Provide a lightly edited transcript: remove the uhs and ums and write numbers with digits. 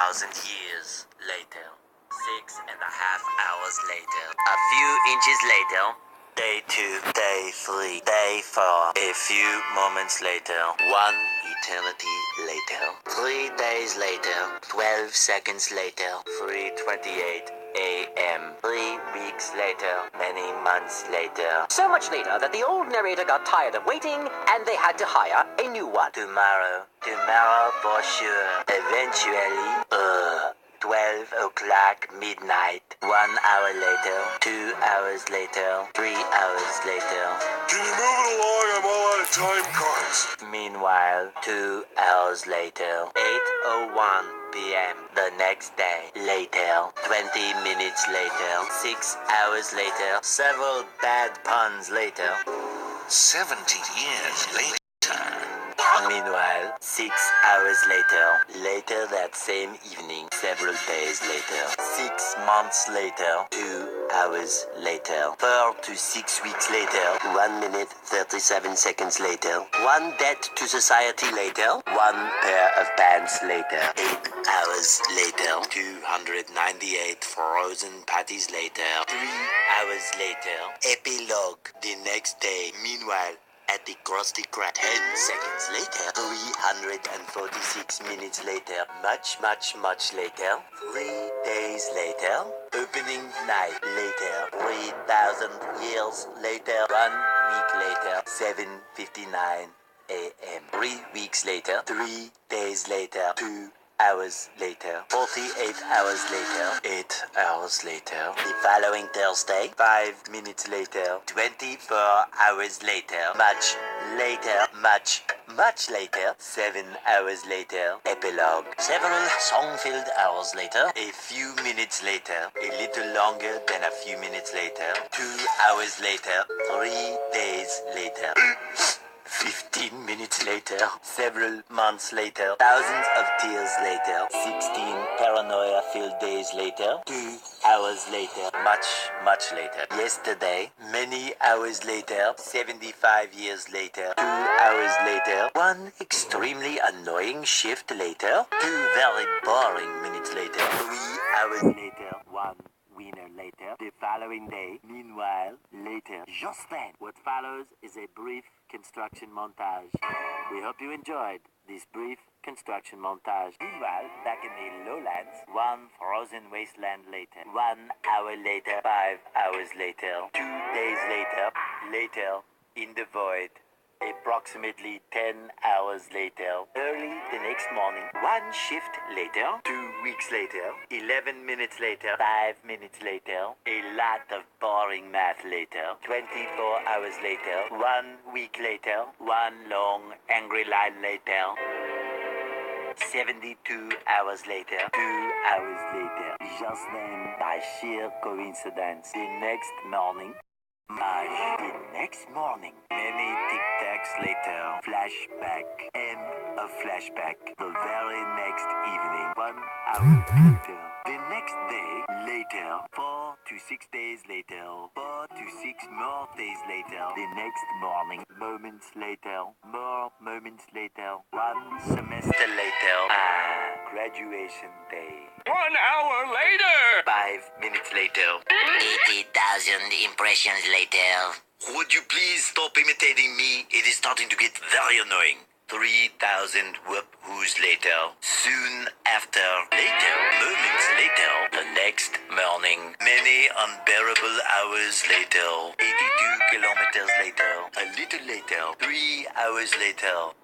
1,000 years later. 6.5 hours later. A few inches later. Day 2, day 3, day 4. A few moments later. 1 eternity later. 3 days later. 12 seconds later. 3:28 a.m. 3 weeks later. Many months later. So much later that the old narrator got tired of waiting and they had to hire a new one. Tomorrow for sure. Eventually, 12 o'clock midnight. 1 hour later, 2 hours later, 3 hours later. Can you move it along? I'm all out of time cards. Meanwhile, 2 hours later, 8:01 p.m. the next day. Later, 20 minutes later, 6 hours later, several bad puns later. 70 years later. Meanwhile, 6 hours later, later that same evening, several days later, 6 months later, 2 hours later, 4 to 6 weeks later, 1 minute 37 seconds later, 1 debt to society later, 1 pair of pants later, 8 hours later, 298 frozen patties later, 3 hours later, epilogue the next day. Meanwhile, at the Krusty Krab, 10 seconds later, 346 minutes later, much later, 3 days later, opening night later, 3,000 years later, 1 week later, 7:59 a.m. 3 weeks later, 3 days later, 2 hours later, 48 hours later, 8 hours later, the following Thursday, 5 minutes later, 24 hours later, much later, 7 hours later, epilogue, several song-filled hours later, a few minutes later, a little longer than a few minutes later, 2 hours later, 3 days later, 15 minutes later, several months later, thousands of tears later, 16 paranoia-filled days later, 2 hours later, much later, yesterday, many hours later, 75 years later, 2 hours later, 1 extremely annoying shift later, 2 very boring minutes later, 3 hours later, 1 winner later, the following day, meanwhile, later, just then. What follows is a brief construction montage. We hope you enjoyed this brief construction montage. Meanwhile, back in the lowlands, 1 frozen wasteland later, 1 hour later, 5 hours later, 2 days later, in the void. Approximately 10 hours later, early the next morning, 1 shift later, 2 weeks later, 11 minutes later, 5 minutes later, a lot of boring math later, 24 hours later, 1 week later, 1 long angry line later, 72 hours later, 2 hours later, just then, by sheer coincidence, the next morning, many tic-tacs later, flashback, and a flashback, the very next evening, 1 hour later, the next day, later, 4 to 6 days later, 4 to 6 more days later, the next morning, moments later, more moments later, 1 semester later, graduation day. 1 hour later! 5 minutes later. 80,000 impressions later. Would you please stop imitating me? It is starting to get very annoying. 3,000 whoop-whoos later. Soon after. Later. Moments later. The next morning. Many unbearable hours later. 82 kilometers later. A little later. 3 hours later.